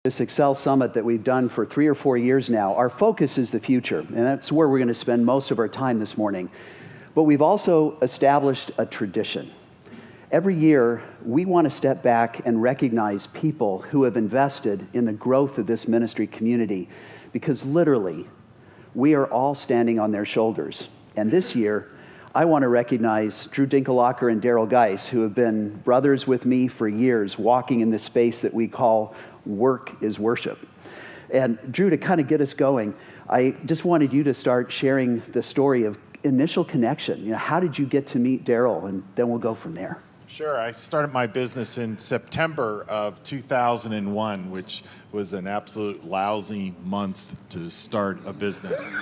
This Excel Summit that we've done for 3 or 4 years now, our focus is the future, and that's where we're going to spend most of our time this morning. But we've also established a tradition. Every year, we want to step back and recognize people who have invested in the growth of this ministry community, because literally, we are all standing on their shoulders. And this year, I want to recognize Drew Dinkelhocker and Darrel Geis, who have been brothers with me for years, walking in this space that we call work is worship. And Drew, to kind of get us going, I just wanted you to start sharing the story of initial connection. You know, how did you get to meet Darrel? And then we'll go from there. Sure. I started my business in September of 2001, which was an absolute lousy month to start a business.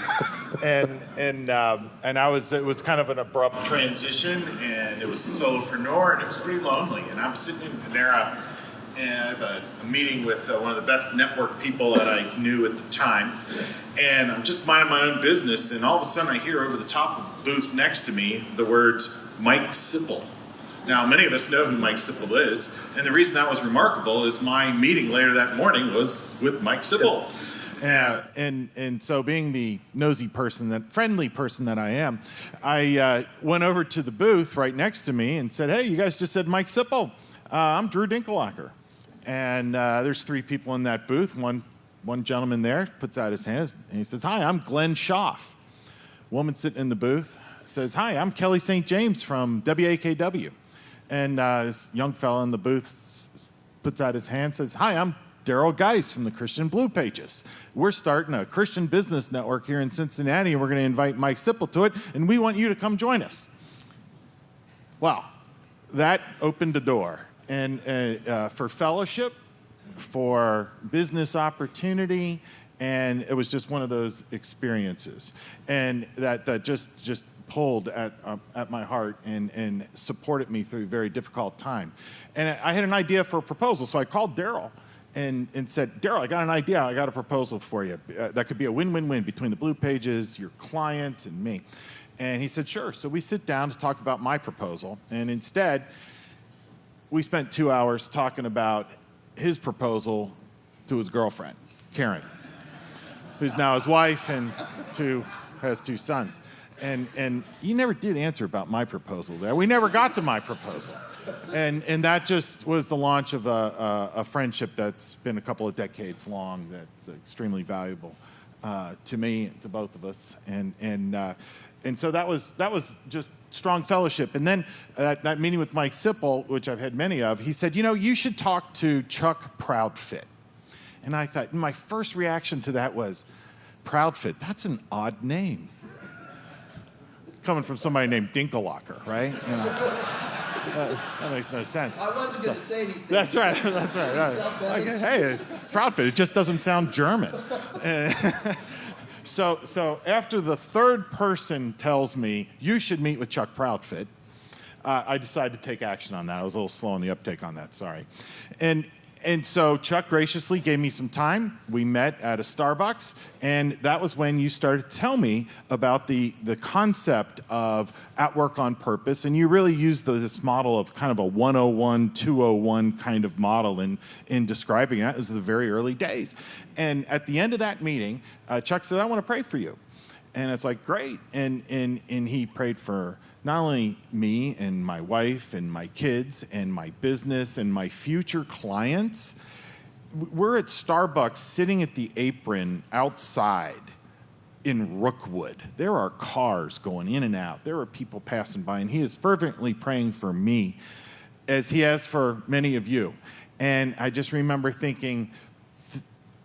and it was kind of an abrupt transition, and it was solopreneur, and it was pretty lonely. And I was sitting in Panera and a meeting with one of the best network people that I knew at the time. And I'm just minding my own business, and all of a sudden I hear over the top of the booth next to me the words, Mike Sipple. Now, many of us know who Mike Sipple is, and the reason that was remarkable is my meeting later that morning was with Mike Sipple. And so being the nosy person, that friendly person that I am, I went over to the booth right next to me and said, hey, you guys just said Mike Sipple. I'm Drew Dinkelhocker. And there's 3 people in that booth. One gentleman there puts out his hand and he says, hi, I'm Glenn Schaff. Woman sitting in the booth says, hi, I'm Kelly St. James from WAKW. And this young fellow in the booth puts out his hand and says, hi, I'm Darrel Geis from the Christian Blue Pages. We're starting a Christian business network here in Cincinnati, and we're going to invite Mike Sipple to it, and we want you to come join us. Well, that opened a door. And for fellowship, for business opportunity, and it was just one of those experiences. And that just pulled at my heart and supported me through a very difficult time. And I had an idea for a proposal, so I called Darrel and said, Darrel, I got an idea. I got a proposal for you. That could be a win-win-win between the Blue Pages, your clients, and me. And he said, sure. So we sit down to talk about my proposal, and instead, we spent 2 hours talking about his proposal to his girlfriend, Karen, who's now his wife and has 2 sons. And he never did answer about my proposal there. We never got to my proposal. And that just was the launch of a friendship that's been a couple of decades long, that's extremely valuable to me, to both of us. And so that was just strong fellowship. And then that meeting with Mike Sipple, which I've had many of, he said, you know, you should talk to Chuck Proudfit. And I thought, my first reaction to that was, Proudfit, that's an odd name. Coming from somebody named Dinkelhocker, right? You know, that makes no sense. I wasn't going to say anything. That's right. Okay, hey, Proudfit, it just doesn't sound German. So after the 3rd person tells me, you should meet with Chuck Proudfit, I decided to take action on that. I was a little slow on the uptake on that, sorry. And so Chuck graciously gave me some time. We met at a Starbucks, and that was when you started to tell me about the concept of at work on purpose, and you really used this model of kind of a 101, 201 kind of model in describing that. It was the very early days. And at the end of that meeting, Chuck said, I want to pray for you. And it's like, great. And he prayed for not only me and my wife and my kids and my business and my future clients. We're at Starbucks sitting at the apron outside in Rookwood. There are cars going in and out. There are people passing by, and he is fervently praying for me, as he has for many of you. And I just remember thinking,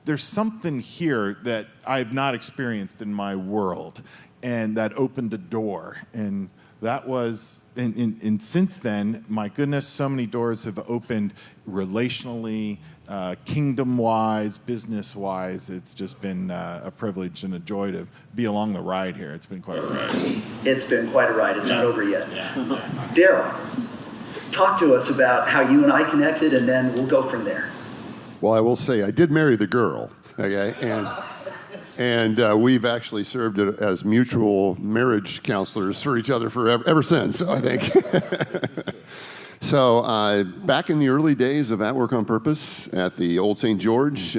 there's something here that I've not experienced in my world, and that opened a door. And that was, and since then, my goodness, so many doors have opened relationally, kingdom-wise, business-wise. It's just been a privilege and a joy to be along the ride here. It's been quite a ride. It's been quite a ride. It's not over yet. Darrel, talk to us about how you and I connected, and then we'll go from there. Well, I will say I did marry the girl, okay, and we've actually served as mutual marriage counselors for each other ever since, I think. So back in the early days of At Work on Purpose at the old St. George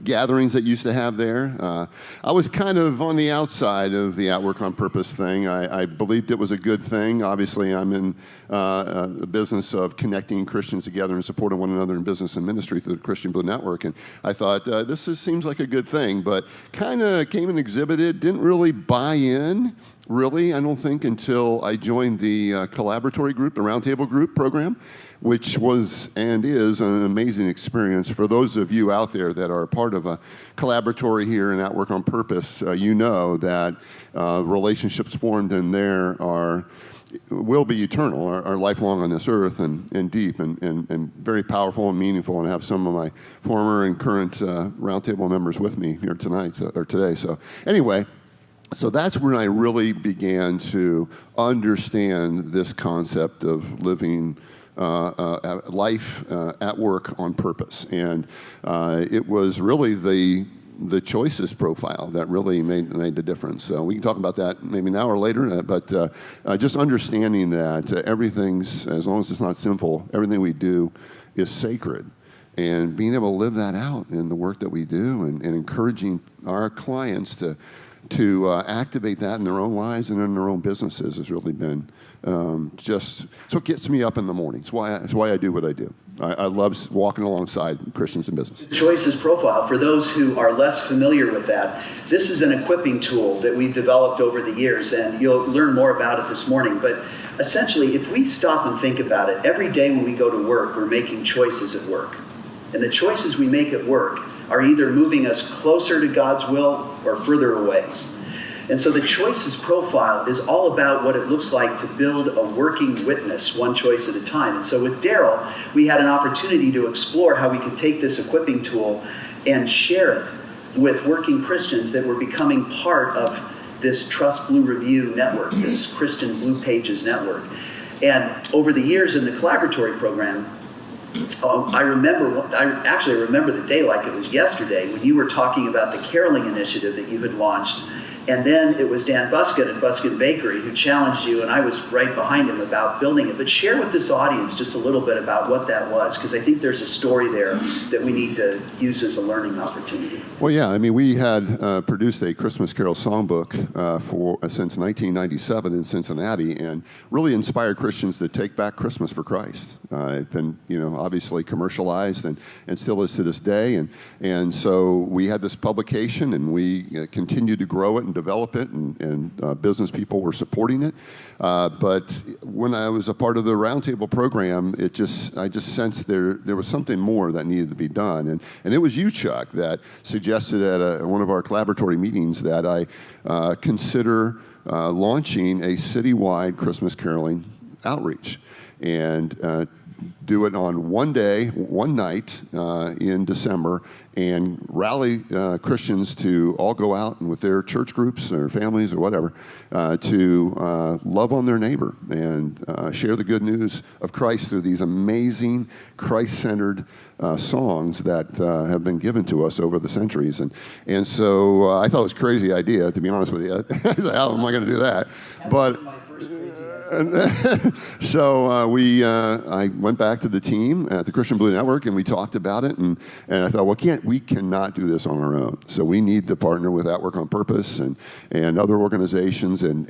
gatherings that used to have there, I was kind of on the outside of the At Work on Purpose thing. I believed it was a good thing. Obviously, I'm in the business of connecting Christians together and supporting one another in business and ministry through the Christian Blue Network. And I thought, seems like a good thing, but kind of came and exhibited, didn't really buy in. Really, I don't think until I joined the collaboratory group, the roundtable group program, which was and is an amazing experience. For those of you out there that are part of a collaboratory here and At Work on Purpose, you know that relationships formed in there will be eternal, are lifelong on this earth and deep and very powerful and meaningful, and have some of my former and current roundtable members with me here tonight or today. So anyway. So that's when I really began to understand this concept of living life at work on purpose. And it was really the choices profile that really made the difference. So we can talk about that maybe now or later, but just understanding that everything's, as long as it's not sinful, everything we do is sacred. And being able to live that out in the work that we do and encouraging our clients to activate that in their own lives and in their own businesses has really been just so it gets me up in the morning. It's why I do what I do. I love walking alongside Christians in business. Choices profile, for those who are less familiar with that, this is an equipping tool that we've developed over the years, and you'll learn more about it this morning. But essentially, if we stop and think about it, every day when we go to work, we're making choices at work. And the choices we make at work are either moving us closer to God's will or further away. And so the choices profile is all about what it looks like to build a working witness, one choice at a time. And so with Darrel, we had an opportunity to explore how we could take this equipping tool and share it with working Christians that were becoming part of this Trust Blue Review network, this Christian Blue Pages network. And over the years in the collaboratory program, I actually remember the day like it was yesterday when you were talking about the caroling initiative that you had launched. And then it was Dan Buskin at Buskin Bakery who challenged you, and I was right behind him about building it. But share with this audience just a little bit about what that was, because I think there's a story there that we need to use as a learning opportunity. Well, yeah, I mean, we had produced a Christmas Carol songbook since 1997 in Cincinnati, and really inspired Christians to take back Christmas for Christ. It's been, obviously commercialized and still is to this day. And so we had this publication, and we continued to grow it and develop it, and business people were supporting it. But when I was a part of the roundtable program, I just sensed there was something more that needed to be done. And it was you, Chuck, that suggested at one of our collaboratory meetings that I consider launching a citywide Christmas caroling outreach and do it on one day, one night in December, and rally Christians to all go out and with their church groups or families or whatever to love on their neighbor and share the good news of Christ through these amazing Christ-centered songs that have been given to us over the centuries. And so I thought it was a crazy idea, to be honest with you. How am I going to do that? But so I went back to the team at the Christian Blue Network, and we talked about it, and I thought, well, we cannot do this on our own. So we need to partner with At Work on Purpose and other organizations, and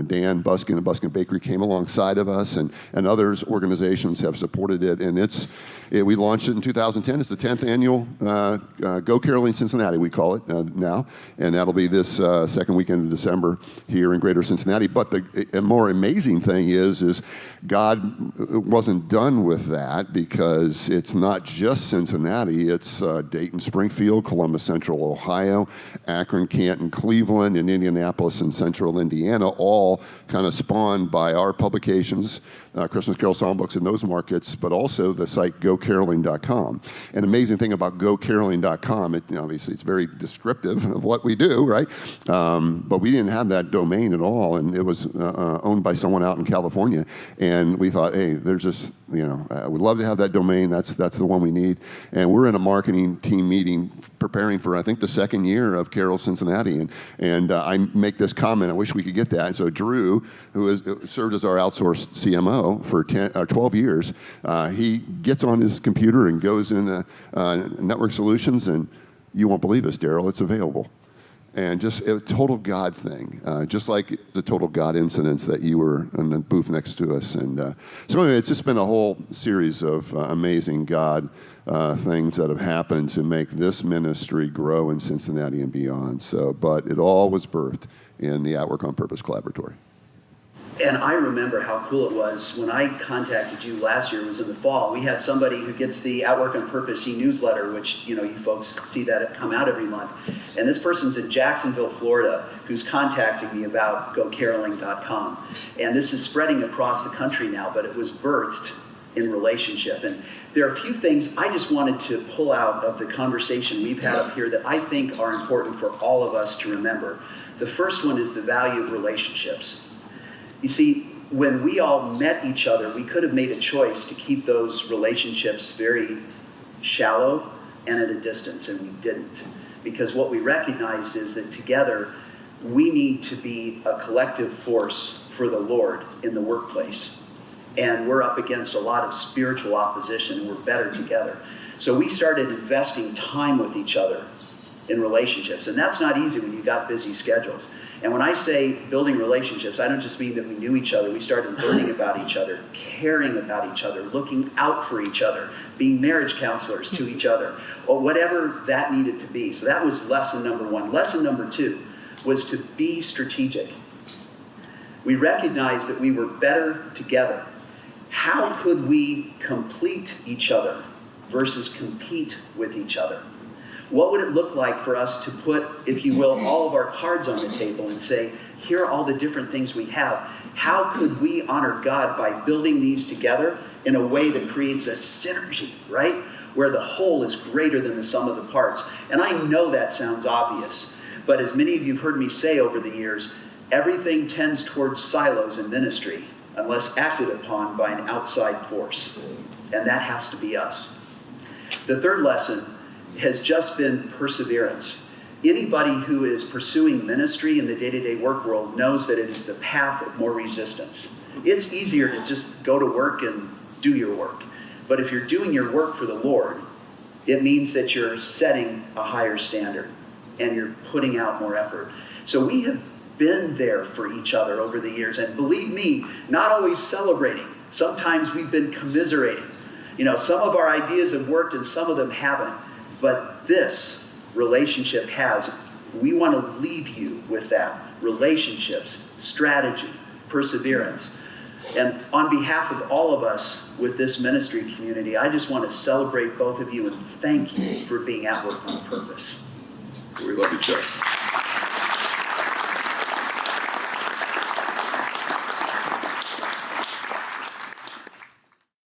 Dan Buskin and Buskin Bakery came alongside of us, and others organizations have supported it, and we launched it in 2010. It's the 10th annual Go Caroling Cincinnati, we call it now, and that'll be this second weekend of December here in Greater Cincinnati. But the more amazing thing is God wasn't done with that, because it's not just Cincinnati. It's Dayton, Springfield, Columbus Central, Ohio, Akron, Canton, Cleveland, and Indianapolis and Central Indiana, all kind of spawned by our publications, Christmas Carol songbooks in those markets, but also the site gocaroling.com. An amazing thing about gocaroling.com, obviously it's very descriptive of what we do, right? But we didn't have that domain at all, and it was owned by someone out in California. And we thought, hey, there's this, we'd love to have that domain. That's the one we need. And we're in a marketing team meeting preparing for, I think, the second year of Carol Cincinnati. And I make this comment, I wish we could get that. And so Drew, who served as our outsourced CMO, know, for 12 years, he gets on his computer and goes in Network Solutions, and you won't believe this, Darrel, it's available. And just a total God thing, just like the total God incidents that you were in the booth next to us. And so anyway, it's just been a whole series of amazing God things that have happened to make this ministry grow in Cincinnati and beyond. So, but it all was birthed in the At Work on Purpose Collaboratory. And I remember how cool it was when I contacted you last year. It was in the fall. We had somebody who gets the At Work on Purpose e-newsletter, which, you folks see that come out every month. And this person's in Jacksonville, Florida, who's contacting me about gocaroling.com. And this is spreading across the country now, but it was birthed in relationship. And there are a few things I just wanted to pull out of the conversation we've had up here that I think are important for all of us to remember. The first one is the value of relationships. You see, when we all met each other, we could have made a choice to keep those relationships very shallow and at a distance, and we didn't. Because what we recognized is that together, we need to be a collective force for the Lord in the workplace. And we're up against a lot of spiritual opposition, and we're better together. So we started investing time with each other in relationships. And that's not easy when you've got busy schedules. And when I say building relationships, I don't just mean that we knew each other. We started learning about each other, caring about each other, looking out for each other, being marriage counselors to each other, or whatever that needed to be. So that was lesson number one. Lesson number two was to be strategic. We recognized that we were better together. How could we complete each other versus compete with each other? What would it look like for us to put, if you will, all of our cards on the table and say, here are all the different things we have. How could we honor God by building these together in a way that creates a synergy, right? Where the whole is greater than the sum of the parts. And I know that sounds obvious, but as many of you have heard me say over the years, everything tends towards silos in ministry unless acted upon by an outside force. And that has to be us. The third lesson has just been perseverance. Anybody who is pursuing ministry in the day-to-day work world knows that it is the path of more resistance. It's easier to just go to work and do your work. But if you're doing your work for the Lord, it means that you're setting a higher standard and you're putting out more effort. So we have been there for each other over the years. And believe me, not always celebrating. Sometimes we've been commiserating. Some of our ideas have worked and some of them haven't. But this relationship has. We want to leave you with that. Relationships, strategy, perseverance. And on behalf of all of us with this ministry community, I just want to celebrate both of you and thank you for being at work on purpose. We love each other.